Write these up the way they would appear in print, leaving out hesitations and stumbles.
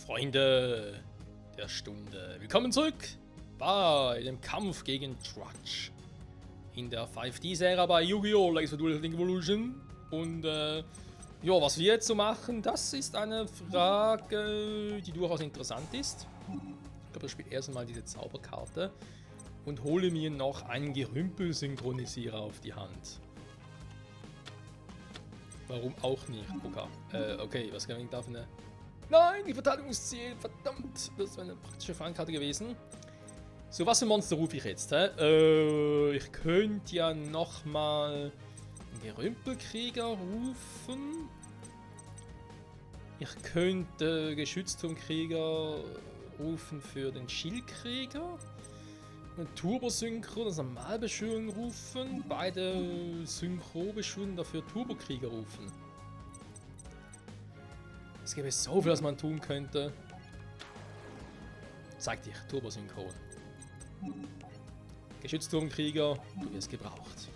Freunde der Stunde, willkommen zurück bei dem Kampf gegen Trudge in der 5D-Serie bei Yu-Gi-Oh! Legacy of Duel Links Evolution. Und ja, was wir jetzt so machen, das ist eine Frage, die durchaus interessant ist. Ich glaube, ich spiele erst einmal diese Zauberkarte und hole mir noch einen Gerümpel-Synchronisierer auf die Hand. Warum auch nicht? Okay, was kann ich da für eine... Nein, die Verteidigungsziel, verdammt, das wäre eine praktische Fangkarte gewesen. So, was für Monster rufe ich jetzt? Ich könnte ja nochmal einen Gerümpelkrieger rufen. Ich könnte Geschützturmkrieger rufen für den Schildkrieger. Eine Turbo-Synchro, das Normalbeschwörung rufen. Beide Synchro-Beschwörungen dafür Turbokrieger rufen. Es gäbe so viel, was man tun könnte. Sag dich, Turbosynchron. Geschützturmkrieger, du wirst gebraucht.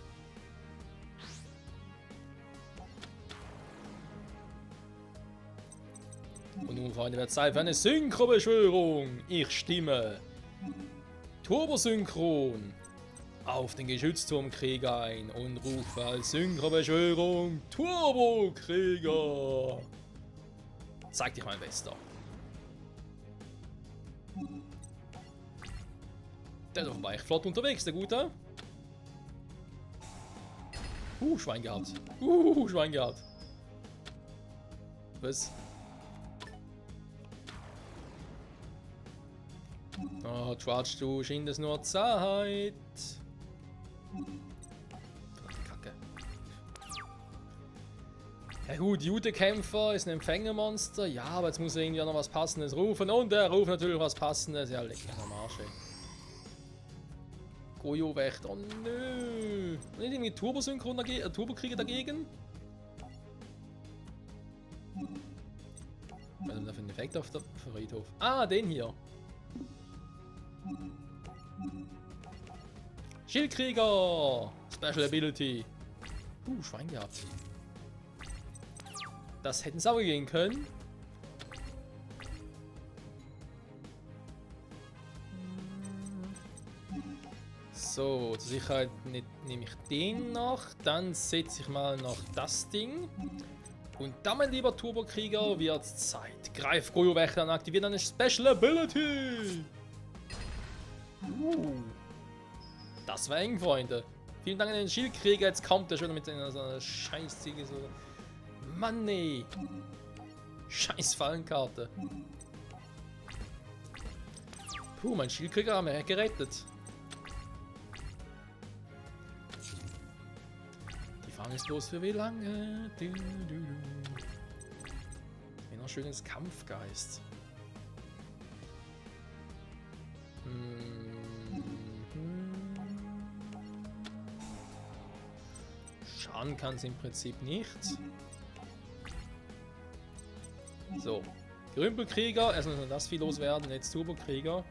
Und nun, Freunde, wird Zeit für eine Synchrobeschwörung. Ich stimme Turbosynchron auf den Geschützturmkrieger ein und rufe als Synchrobeschwörung Turbokrieger. Zeig dich, mein Bester. Der ist offenbar echt flott unterwegs, der Gute. Schwein gehabt. Schwein gehabt. Was? Oh, Trudge, du schindest nur Zeit. Kacke. Ja gut, Jute-Kämpfer ist ein Empfängermonster. Ja, aber jetzt muss er irgendwie noch was Passendes rufen. Und er ruft natürlich was Passendes. Ja, leck mich am Arsch, ey. Gojo-Wächter. Oh nö. Nicht irgendwie Turbosynchron dagegen, Turbokrieger dagegen? Was ist denn da für ein Effekt auf der Friedhof? Ah, den hier. Schildkrieger! Special Ability. Schwein gehabt. Das hätten sauber gehen können. So, zur Sicherheit nehme ich den noch. Dann setze ich mal noch das Ding. Und dann, mein lieber Turbokrieger, wird Zeit. Greif Gojo-Wächter an, aktiviert eine Special Ability. Das war eng, Freunde. Vielen Dank an den Schildkrieger. Jetzt kommt er schon mit so einer Scheißziege. So. Mann, nee. Scheiß Fallenkarte. Mein Schildkrieger haben wir gerettet. Die Frage ist bloß für wie lange. Wie noch schönes Kampfgeist. Schaden kann es im Prinzip nicht. So, Gerümpelkrieger, erstmal muss das viel loswerden, jetzt Turbokrieger.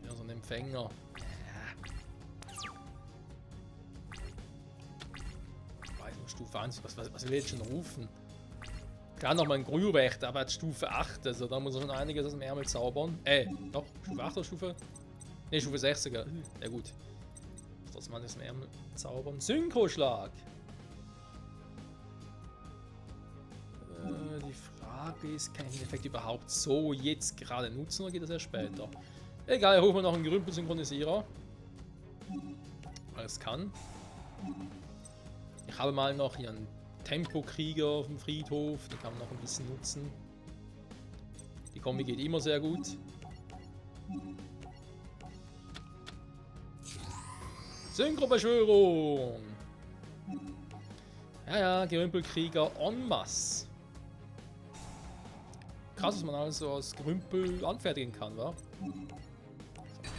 Ja, so ein Empfänger. Stufe 1, was will ich jetzt schon rufen? Kann noch mal ein Gojo-Wächter, aber jetzt Stufe 8, also da muss er schon einiges aus dem Ärmel zaubern. Doch, Stufe 8 oder Stufe? Ne, Stufe 6 sogar. Ja gut. Trotzdem mal das im Ärmel zaubern. Synchroschlag! Die Frage ist, kann ich den Effekt überhaupt so jetzt gerade nutzen oder geht das erst später? Egal, rufen wir noch einen Gerümpel-Synchronisierer. Weil es kann. Ich habe mal noch hier einen Tempokrieger auf dem Friedhof, den kann man noch ein bisschen nutzen. Die Kombi geht immer sehr gut. Synchrobeschwörung! Ja, Gerümpelkrieger en masse. Krass, was man also aus Gerümpel anfertigen kann, wa? So,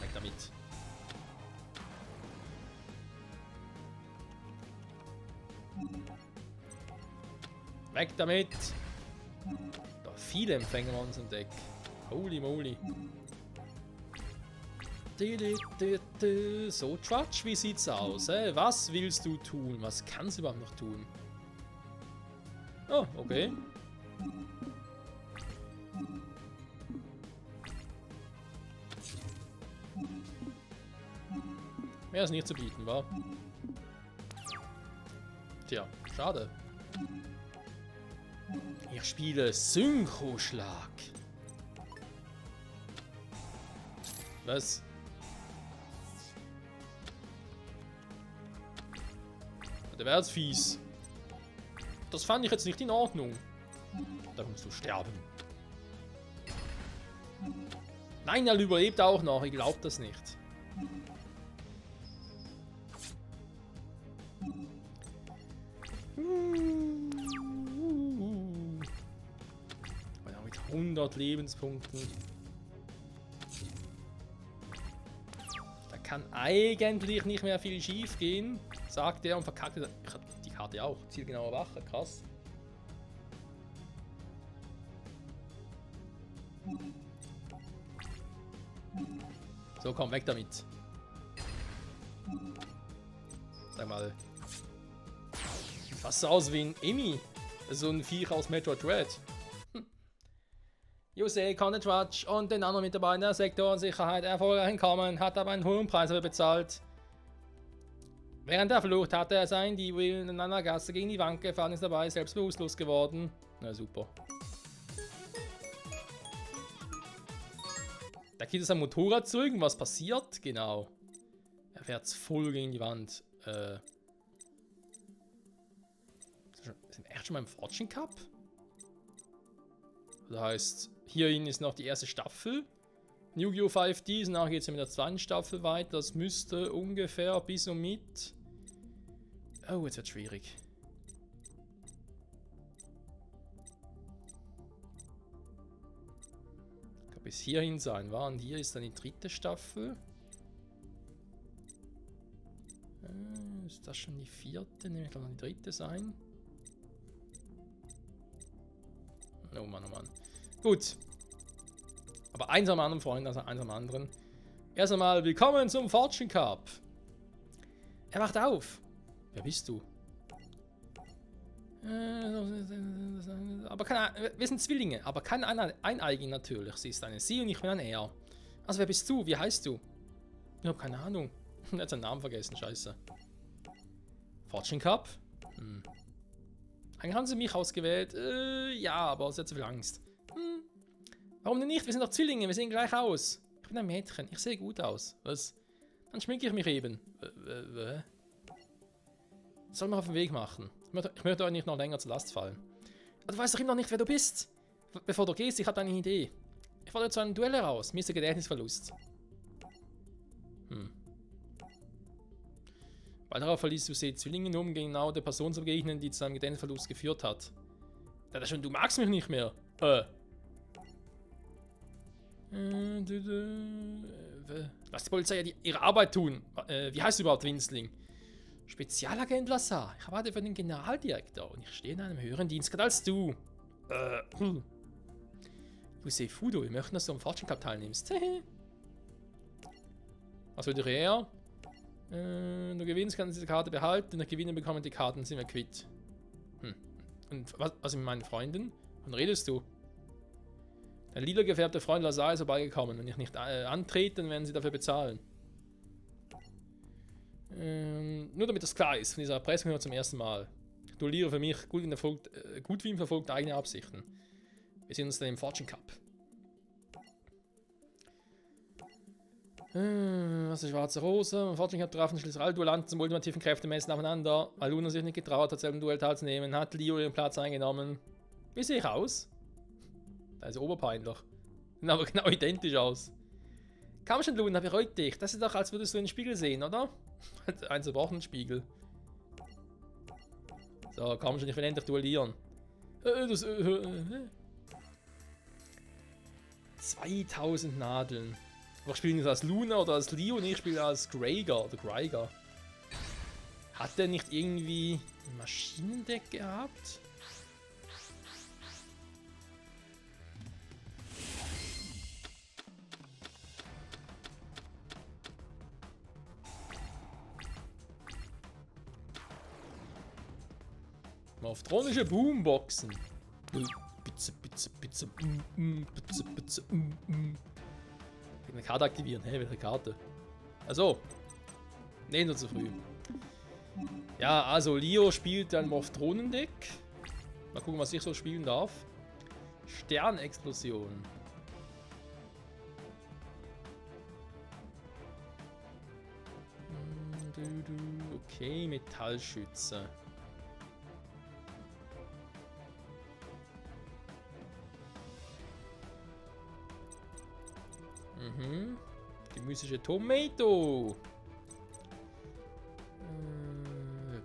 weg damit. Weg damit! Da viele Empfänger an unserem Deck. Holy moly. So, Trudge, wie sieht's aus? Was willst du tun? Was kannst du überhaupt noch tun? Oh, okay. Mehr ist nicht zu bieten, wa? Tja, schade. Ich spiele Synchroschlag. Was? Der wäre jetzt fies. Das fand ich jetzt nicht in Ordnung. Da musst du sterben. Nein, er überlebt auch noch. Ich glaube das nicht. Mit 100 Lebenspunkten. Da kann eigentlich nicht mehr viel schief gehen, sagt er und verkackt die Karte auch. Zielgenaue Wache, krass. So, komm, weg damit. Sag mal. Sieht fast so aus wie ein Emmy. So ein Viech aus Metroid Dread. Jose konnte Trudge und den anderen Mitarbeitern der Sektorensicherheit erfolgreich entkommen, hat aber einen hohen Preis dafür bezahlt. Während der Flucht hatte er sein D-Wheel in einer Gasse gegen die Wand gefahren, ist dabei selbst bewusstlos geworden. Na super. Da geht es am Motorrad zu, irgendwas passiert? Genau. Er fährt voll gegen die Wand. Sind wir echt schon mal im Fortune Cup? Das heißt, hierhin ist noch die erste Staffel. Yu-Gi-Oh! 5D, danach geht es mit der zweiten Staffel weiter. Das müsste ungefähr bis und mit... Oh, jetzt wird es schwierig. Kann bis hierhin sein. Und hier ist dann die dritte Staffel. Ist das schon die vierte? Ne, kann dann die dritte sein. Oh Mann, oh Mann. Gut. Aber eins am anderen, Freunde, also eins am anderen. Erst einmal willkommen zum Fortune Cup. Er wacht auf. Wer bist du? Aber wir sind Zwillinge, aber kein Eineigin natürlich. Sie ist eine Sie und ich bin ein Er. Also wer bist du? Wie heißt du? Ich habe keine Ahnung. Er hat seinen Namen vergessen, scheiße. Fortune Cup? Eigentlich haben sie mich ausgewählt. Ja, aber sie hat zu viel Angst. Warum denn nicht? Wir sind doch Zwillinge, wir sehen gleich aus. Ich bin ein Mädchen, ich sehe gut aus. Was? Dann schminke ich mich eben. Soll man auf den Weg machen? Ich möchte euch nicht noch länger zur Last fallen. Aber du weißt doch immer noch nicht, wer du bist. Bevor du gehst, ich hatte eine Idee. Ich fordere zu einem Duell heraus. Mir ist der Gedächtnisverlust. Bald darauf verließ du sie Zwillinge, um genau der Person zu begegnen, die zu seinem Gedächtnisverlust geführt hat. Ja, das schon, du magst mich nicht mehr. Lass die Polizei ja ihre Arbeit tun. Wie heißt du überhaupt, Winzling? Spezialagent Lassar. Ich arbeite für den Generaldirektor und ich stehe in einem höheren Dienstgrad als du. José Fudo, wir möchten, dass du am Fortune Cup teilnimmst. Was will er? Du gewinnst, kannst du diese Karte behalten. Und der Gewinner bekommt die Karten, sind wir quitt. Und was mit meinen Freunden? Wann redest du? Dein lila gefärbter Freund Lazar ist vorbeigekommen. Wenn ich nicht antrete, dann werden sie dafür bezahlen. Nur damit das klar ist, von dieser Erpressung nur zum ersten Mal. Ich duelliere für mich gut wie ihm verfolgt eigene Absichten. Wir sehen uns dann im Fortune Cup. Was ist schwarze Rose? Im Fortune Cup trafen schließlich alle Duellanten zum ultimativen Kräftemessen aufeinander. Weil Luna sich nicht getraut hat, selben Duell teilzunehmen, hat Leo ihren Platz eingenommen. Wie sehe ich aus? Da ist oberpeinlich. Sehen aber genau identisch aus. Komm schon, Luna, beruhig dich. Das ist doch, als würdest du in den Spiegel sehen, oder? Ein zerbrochener Spiegel. So, komm schon, ich will endlich duellieren. 2000 Nadeln. Aber spielen jetzt als Luna oder als Leo und ich spiele als Greiger oder Greiger. Hat der nicht irgendwie ein Maschinendeck gehabt? Morphtronische Boomboxen. Bitte, bitte, bitte. Bitte, bitte. Eine Karte aktivieren. Hä, welche Karte? Also. Nee, nur zu früh. Ja, also Leo spielt ein Morphtronen-Deck. Mal gucken, was ich so spielen darf. Sternexplosion. Okay, Metallschütze. Die mystische Tomato.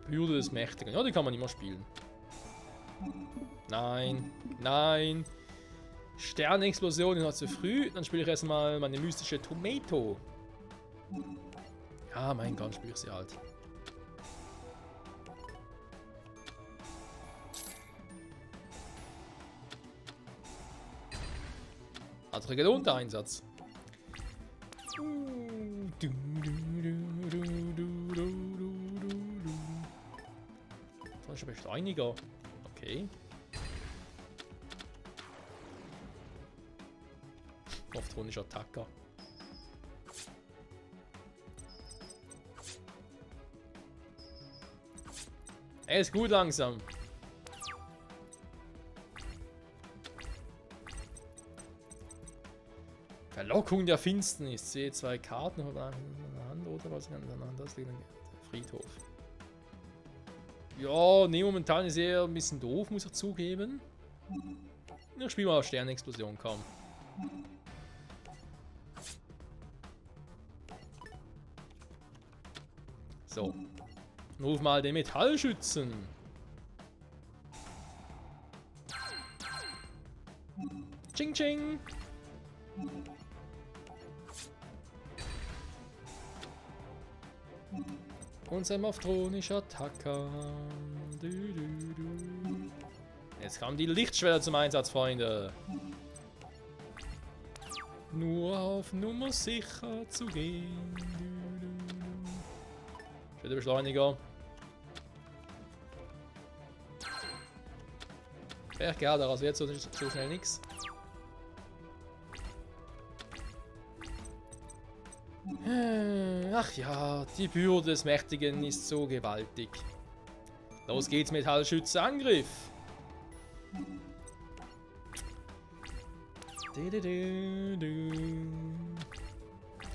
Bürde des Mächtigen. Ja, die kann man immer spielen. Nein. Nein. Sternexplosion ist noch zu früh. Dann spiele ich erstmal meine mystische Tomato. Ja, mein Gott, spiele ich sie halt. Hat sich gelohnt, der Einsatz. Das ist ein Beschleuniger. Okay. Morphtronischer Attacker. Er ist gut langsam. Verlockung der Finsternis. Sehe zwei Karten in der Hand oder was in der Hand. Das liegt im Friedhof. Ja, nee, momentan ist er ein bisschen doof, muss ich zugeben. Ich spiele mal Sternexplosion, komm. So. Ruf mal den Metallschützen. Ching ching. Unser morphtronischer Attacker. Jetzt kommen die Lichtschwerter zum Einsatz, Freunde. Nur auf Nummer sicher zu gehen. Der Beschleuniger. Wäre klar, daraus wird so schnell nichts. Ach ja, die Bürde des Mächtigen ist so gewaltig. Los geht's, Metallschütze, Angriff!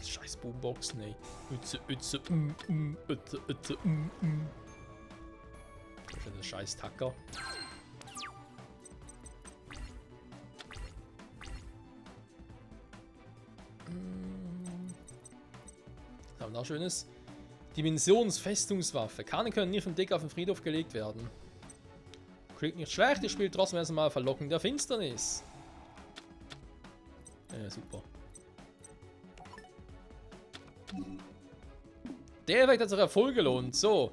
Scheiß Boomboxen, ey. Das ist der scheiß Tacker. Was haben wir da Schönes? Dimensionsfestungswaffe. Karten können nicht vom Deck auf den Friedhof gelegt werden. Klingt nicht schlecht, ihr spielt trotzdem erstmal Verlockung der Finsternis. Ja, super. Der Effekt hat sich ja voll gelohnt. So.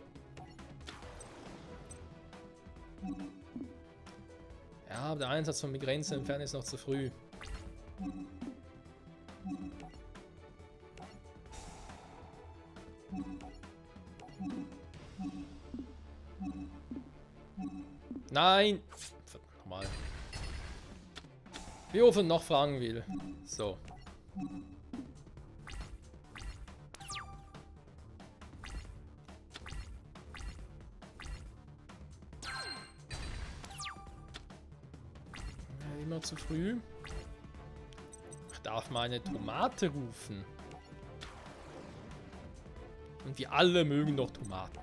Ja, aber der Einsatz von Migräne entfernen ist noch zu früh. Nein! Verdammt nochmal. Wie oft noch fragen will. So. Immer zu früh. Ich darf meine Tomate rufen. Und wir alle mögen doch Tomaten.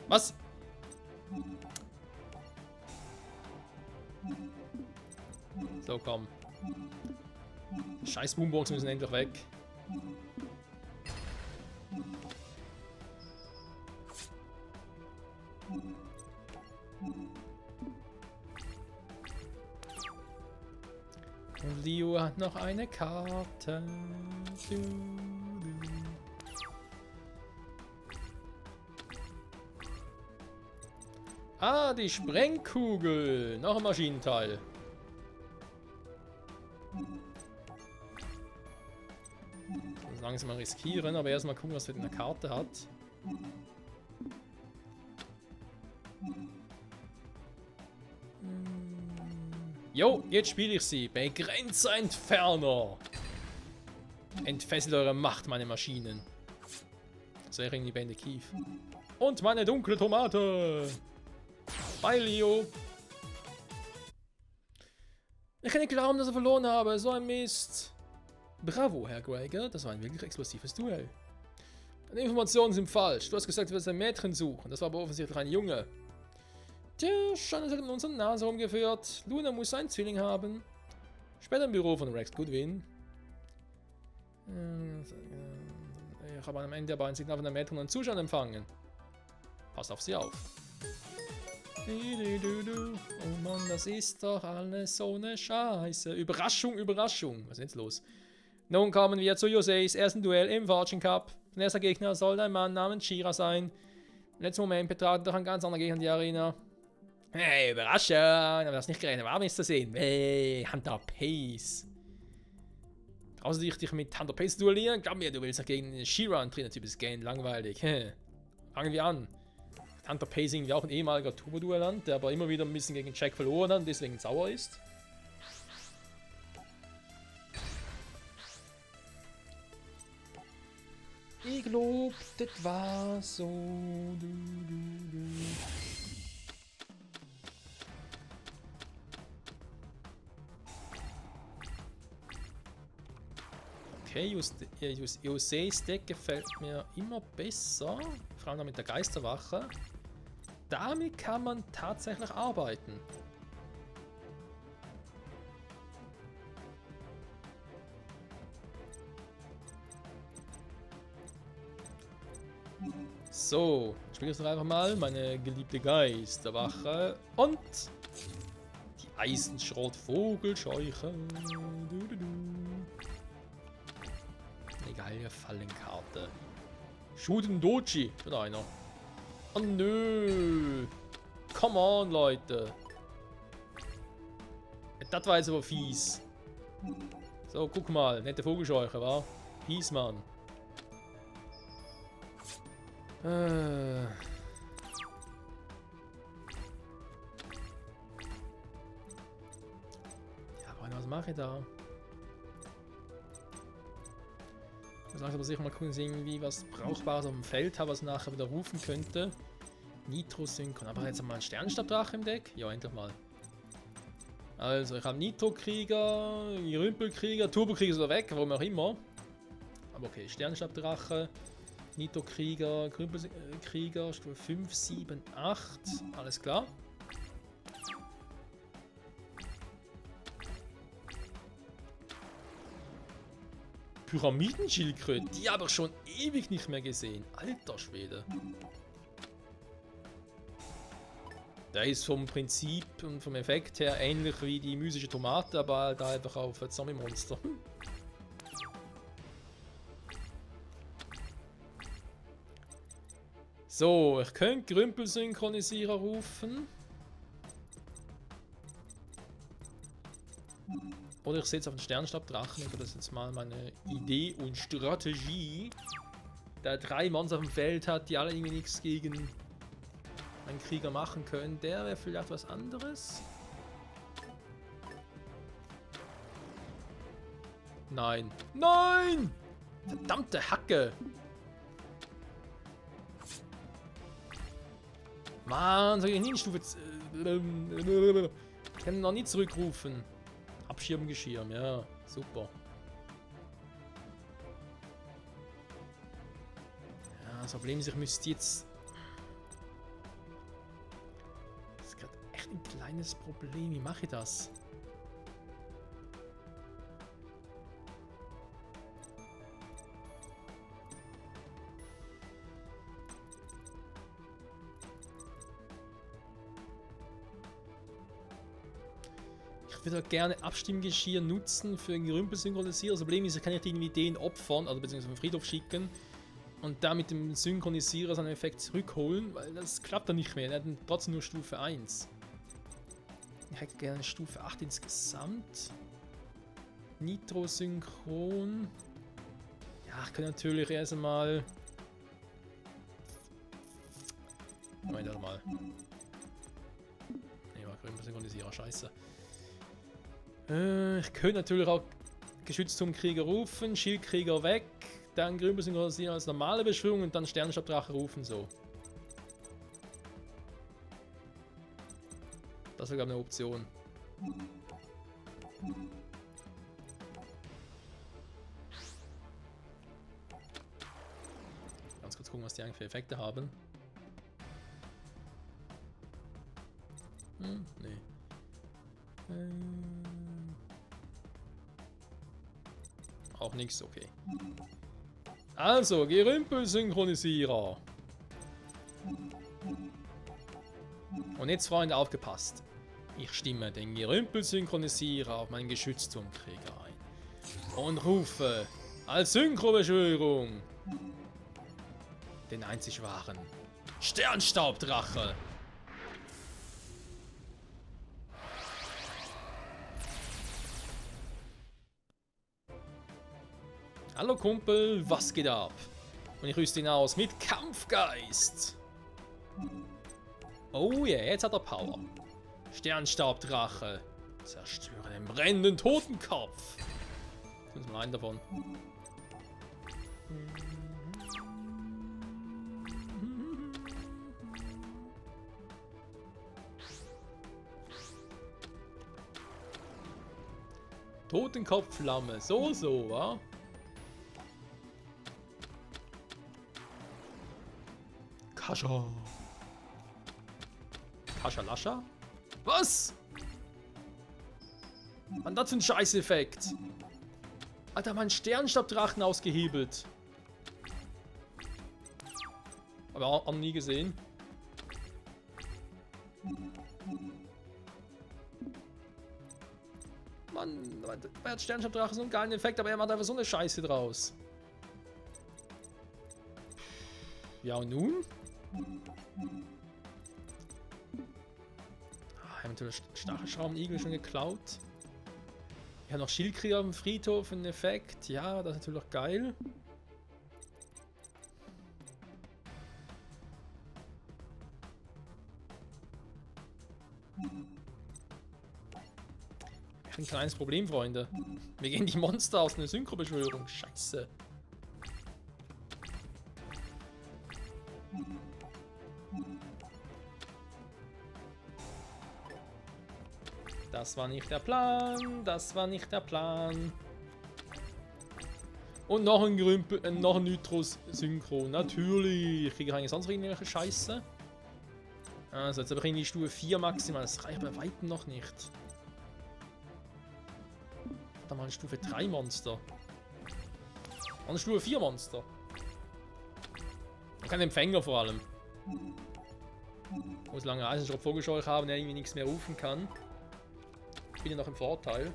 Was? So, komm. Scheiß Boomboxen müssen endlich weg. Und Leo hat noch eine Karte. Ah, die Sprengkugel. Noch ein Maschinenteil. langsam mal riskieren, aber erstmal gucken, was er in der Karte hat. Jo, jetzt spiele ich sie. Begrenzerentferner. Entfesselt eure Macht, meine Maschinen. Sehr irgendwie Bendekiv. Und meine dunkle Tomate. Bye, Leo. Ich kann nicht glauben, dass ich verloren habe. So ein Mist. Bravo, Herr Gregor. Das war ein wirklich explosives Duell. Deine Informationen sind falsch. Du hast gesagt, du wirst ein Mädchen suchen. Das war aber offensichtlich ein Junge. Tja, Shannon hat in unserer Nase rumgeführt. Luna muss einen Zwilling haben. Später im Büro von Rex Goodwin. Ich habe am Ende aber ein Signal von der Mädchen und Zuschauern empfangen. Pass auf sie auf. Oh Mann, das ist doch alles so eine Scheiße. Überraschung, Überraschung. Was ist jetzt los? Nun kommen wir zu Joseis ersten Duell im Fortune Cup. Sein erster Gegner soll ein Mann namens Shira sein. Im letzten Moment betraten doch ein ganz anderer Gegner die Arena. Hey, Überraschung! Aber das nicht gerechnet. Warum ist zu sehen? Hey, Hunter Pace. Traust du dich mit Hunter Pace duellieren? Glaub mir, du willst gegen den Shira ein Trainertyp gehen. Langweilig. Fangen wir an. Hunter Pace irgendwie auch ein ehemaliger Turbo-Duellant, der aber immer wieder ein bisschen gegen Jack verloren hat und deswegen sauer ist. Ich glaub, das war so. Okay, Joseis Deck gefällt mir immer besser. Vor allem mit der Geisterwache. Damit kann man tatsächlich arbeiten. So, ich spiele jetzt noch einfach mal meine geliebte Geisterwache und die Eisenschrott-Vogelscheuche. Eine geile Fallenkarte. Shuden Doji, wieder einer. Oh nö. Come on, Leute. Das war jetzt aber fies. So, guck mal, nette Vogelscheuche, wa? Fies, Mann. Ja, was mache ich da? Ich muss aber sicher mal gucken, irgendwie was Brauchbares auf dem Feld habe, was ich nachher wieder rufen könnte. Nitro-Synchron. Aber jetzt haben wir einen Sternenstabdrache im Deck? Ja, endlich mal. Also, ich habe Nitro-Krieger, Rümpelkrieger, Turbo-Krieger ist wieder weg, warum auch immer. Aber okay, Sternenstabdrache, Nitro-Krieger, Rümpelkrieger, Stufe 5, 7, 8. Alles klar. Pyramidenschildkröte, die habe ich schon ewig nicht mehr gesehen. Alter Schwede. Der ist vom Prinzip und vom Effekt her ähnlich wie die mystische Tomate, aber da einfach auf ein Zombie-Monster. So, ich könnte Grümpelsynchronisierer rufen. Oder ich setze auf den Sternenstabdrachen. Das ist jetzt mal meine Idee und Strategie. Der 3 Manns auf dem Feld hat, die alle irgendwie nichts gegen einen Krieger machen können. Der wäre vielleicht was anderes. Nein. Nein! Verdammte Hacke! Mann, soll ich nie in Stufe... Ich kann noch nie zurückrufen. Abschirmgeschirm, ja, super. Ja, das Problem ist, ich müsste jetzt... Das ist gerade echt ein kleines Problem. Wie mache ich das? Ich würde gerne Abstimmgeschirr nutzen für einen Gerümpel-Synchronisierer. Das Problem ist, ich kann nicht irgendwie den opfern, also beziehungsweise auf den Friedhof schicken und da mit dem Synchronisierer seinen Effekt zurückholen, weil das klappt dann nicht mehr. Er hat trotzdem nur Stufe 1. Ich hätte gerne Stufe 8 insgesamt. Nitro-Synchron. Ja, Ich kann natürlich erst einmal... Moment, warte mal. Ne, war grün synchronisieren, scheiße. Ich könnte natürlich auch Geschützturmkrieger rufen, Schildkrieger weg, dann grün synchronisieren als normale Beschwörung und dann Sternenstabdrache rufen, so. Das wäre, glaube ich, eine Option. Ganz kurz gucken, was die eigentlich für Effekte haben. Nee. Auch nichts, okay. Also, Gerümpelsynchronisierer. Und jetzt, Freunde, aufgepasst. Ich stimme den Gerümpelsynchronisierer auf meinen Geschützturmkrieger ein. Und rufe als Synchrobeschwörung den einzig wahren Sternstaubdrache. Hallo Kumpel, was geht ab? Und ich rüste ihn aus mit Kampfgeist. Oh yeah, jetzt hat er Power. Sternstaubdrache. Zerstöre den brennenden Totenkopf. Das ist mal einen davon. Totenkopfflamme, so, wa? Kascha. Kascha Lascha? Was? Mann, das für ein Scheißeffekt. Alter, mein Sternenstabdrachen ausgehebelt. Aber auch nie gesehen. Mann, bei Sternenstabdrache so einen geilen Effekt, aber er macht einfach so eine Scheiße draus. Ja, und nun? Ich habe natürlich Stachelschraubenigel schon geklaut. Ich habe noch Schildkrieger auf dem Friedhof, einen Effekt. Ja, das ist natürlich geil. Ein kleines Problem, Freunde. Wir gehen die Monster aus einer Synchrobeschwörung. Scheiße. Das war nicht der Plan. Das war nicht der Plan. Und noch ein Grümpel, noch ein Nitros-Synchro. Natürlich. Ich kriege eigentlich sonst irgendwelche Scheiße. Also, jetzt habe ich irgendwie Stufe 4 maximal. Das reicht bei weitem noch nicht. Da mal ein Stufe 3 Monster. Und ein Stufe 4 Monster. Und kein Empfänger vor allem. Muss lange Eisenschrott vorgescheucht haben, der irgendwie nichts mehr rufen kann. Ich bin ja noch im Vorteil.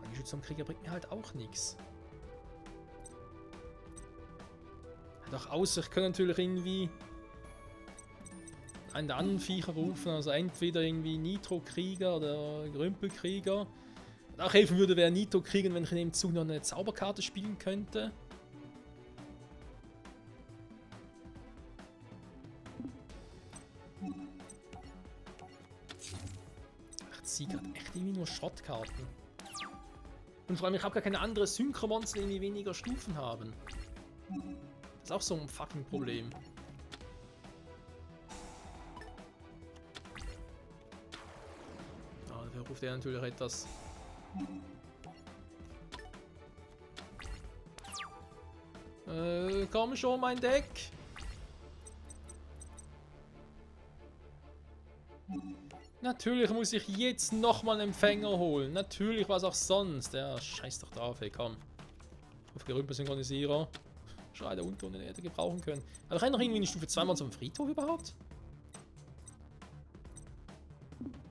Ein Geschütz am Krieger bringt mir halt auch nichts. Doch außer ich kann natürlich irgendwie einen der anderen Viecher rufen, also entweder irgendwie Nitro-Krieger oder Grümpelkrieger. Auch helfen würde, wäre Nitro-Krieger, wenn ich in dem Zug noch eine Zauberkarte spielen könnte. Ach, ich ziehe gerade echt irgendwie nur Schrottkarten. Und vor allem, ich habe gar keine anderen Synchromonster, die weniger Stufen haben. Das ist auch so ein fucking Problem. Ah, dafür ruft er natürlich etwas. Komm schon, mein Deck. Natürlich muss ich jetzt nochmal einen Empfänger holen. Natürlich, was auch sonst. Ja, scheiß doch drauf, ey, komm. Auf Gerümpelsynchronisierer. Schrei da unten, den hätte gebrauchen können. Aber rein noch irgendwie eine Stufe 2 mal zum Friedhof überhaupt?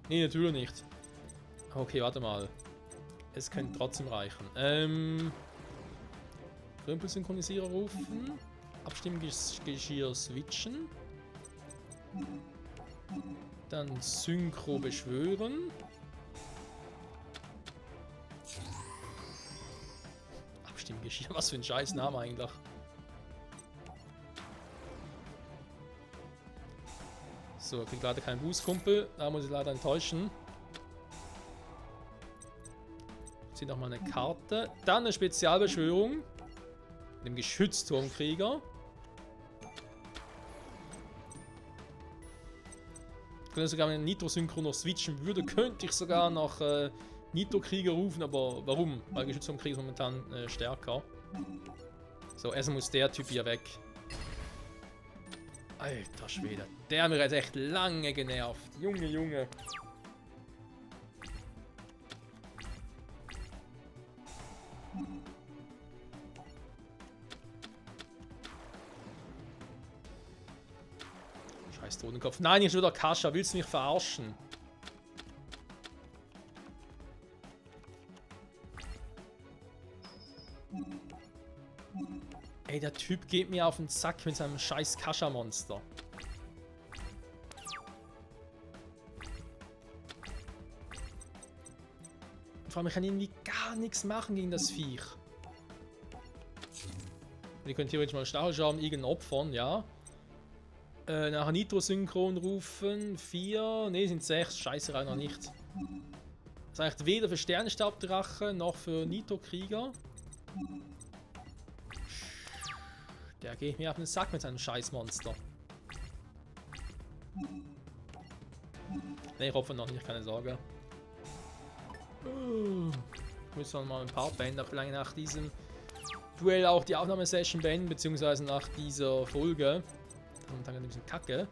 Nee, natürlich nicht. Okay, warte mal. Es könnte trotzdem reichen. Gerümpelsynchronisierer rufen. Abstimmgeschirr switchen. Dann Synchro beschwören. Abstimmgeschirr, was für ein scheiß Name eigentlich. So, kriegt leider keinen Boost, Kumpel. Da muss ich leider enttäuschen. Zieht nochmal eine Karte. Dann eine Spezialbeschwörung. Mit dem Geschützturmkrieger. Wenn ich sogar mit Nitro-Synchro noch switchen würde, könnte ich sogar noch Nitro-Krieger rufen, aber warum? Weil Geschützturmkrieger ist momentan stärker. So, erstmal muss der Typ hier weg. Alter Schwede, der hat mir jetzt echt lange genervt. Junge, Junge. Scheiß Totenkopf. Nein, hier ist wieder Kascha. Willst du mich verarschen? Ey, der Typ geht mir auf den Sack mit seinem scheiß Kascha-Monster. Vor allem, ich kann irgendwie gar nichts machen gegen das Viech. Wir können theoretisch mal Stachelscharm irgendeinen opfern, ja. Nachher Nitro-Synchron rufen. 4. Ne, sind 6. Scheiße, rein noch nicht. Das reicht weder für Sternenstabdrache noch für Nitro-Krieger. Der geht mir auf den Sack mit seinem Scheißmonster. Ne, ich hoffe noch nicht, keine Sorge. Ich muss dann mal ein paar beenden, vielleicht nach diesem Duell auch die Aufnahmesession beenden, beziehungsweise nach dieser Folge. Und dann ein bisschen kacke.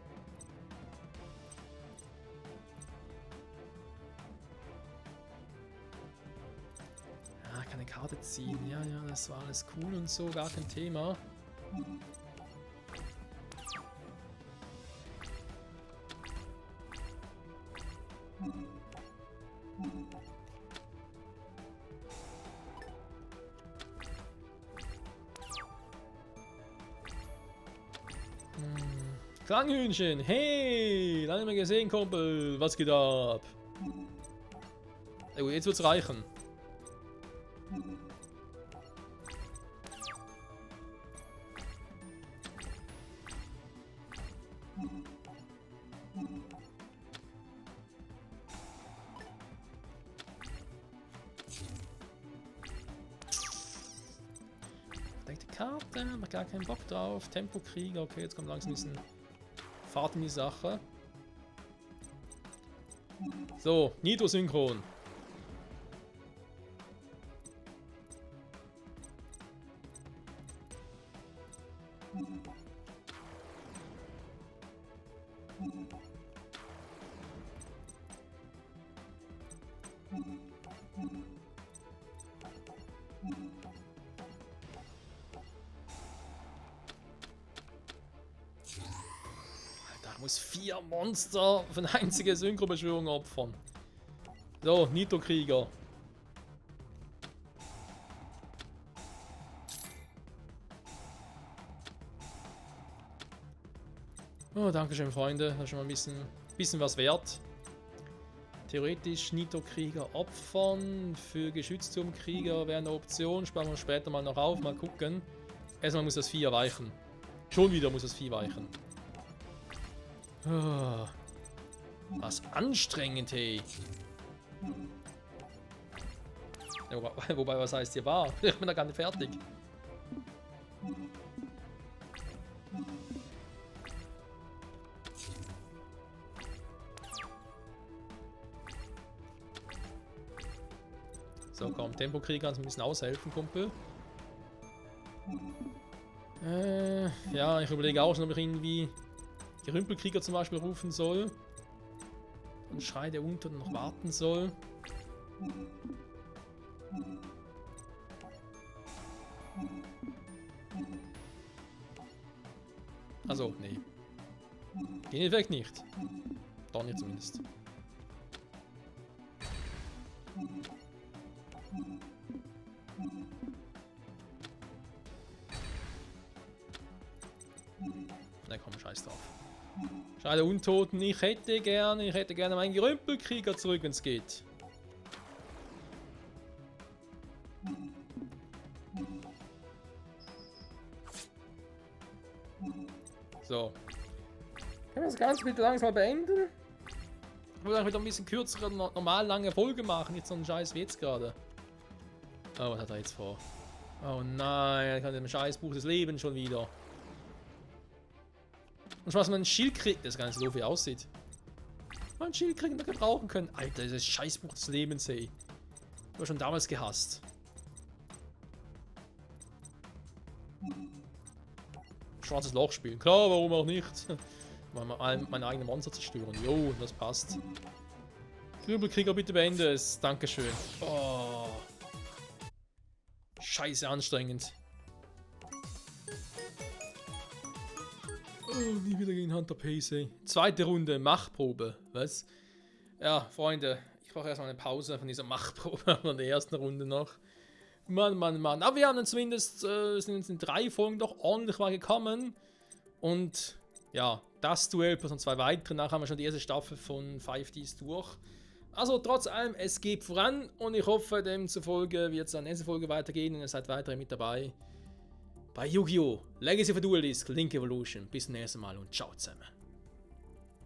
Ah, keine Karte ziehen. Ja, ja, das war alles cool und so, gar kein Thema. Klanghühnchen, hey, lange nicht mehr gesehen, Kumpel, was geht ab? Oh, jetzt wird's reichen. Verdeckte Karte, hab gar keinen Bock drauf. Tempokrieger, okay, jetzt kommt langsam ein bisschen Fahrt in die Sache. So, Nitro-Synchron. Muss 4 Monster für eine einzige Synchrobeschwörung opfern. So, Nitro-Krieger. Oh, dankeschön, Freunde. Das ist schon mal ein bisschen was wert. Theoretisch Nitro-Krieger opfern. Für Geschützturmkrieger wäre eine Option. Sparen wir später mal noch auf. Mal gucken. Erstmal muss das Vieh weichen. Schon wieder muss das Vieh weichen. Oh, was anstrengend, hey. Ja, wobei, was heißt hier war? Ich bin da gar nicht fertig. So, komm, Tempokrieger kannst du ein bisschen aushelfen, Kumpel. Ja, ich überlege auch schon, ob ich irgendwie die Rümpelkrieger zum Beispiel rufen soll. Und Schrei der Untoten noch warten soll. Also, nee. Den Effekt nicht. Doch nicht zumindest. Na komm, scheiß drauf. Schade Untoten, ich hätte gerne meinen Gerümpelkrieger zurück, wenn es geht. So. Können wir das Ganze bitte langsam beenden? Ich würde wieder ein bisschen kürzere, normal lange Folge machen, nicht so einen Scheiß wie jetzt gerade. Oh, was hat er jetzt vor? Oh nein, er kann dem Scheißbuch des Lebens schon wieder. Und was man ein Schild kriegt, das gar nicht so doof wie aussieht. Man ein Schild kriegen, das wir brauchen können. Alter, dieses Scheißbuch des Lebens, ey. Ich habe schon damals gehasst. Schwarzes Loch spielen. Klar, warum auch nicht? Meine eigenen Monster zerstören. Jo, das passt. Grübelkrieger, bitte beende es. Dankeschön. Oh. Scheiße anstrengend. Oh, nie wieder gegen Hunter Pacey. Zweite Runde, Machtprobe. Was? Ja, Freunde, ich brauche erstmal eine Pause von dieser Machtprobe von der ersten Runde noch. Mann, Mann, Mann. Aber wir haben dann zumindest, sind uns in 3 Folgen doch ordentlich mal gekommen. Und ja, das Duell plus noch 2 weitere. Nachher haben wir schon die erste Staffel von 5Ds durch. Also trotz allem, es geht voran und ich hoffe, demzufolge wird es dann in der nächsten Folge weitergehen und ihr seid weiterhin mit dabei bei Yu-Gi-Oh! Legacy of a Duel Disk, Link Evolution. Bis zum nächsten Mal und ciao zusammen.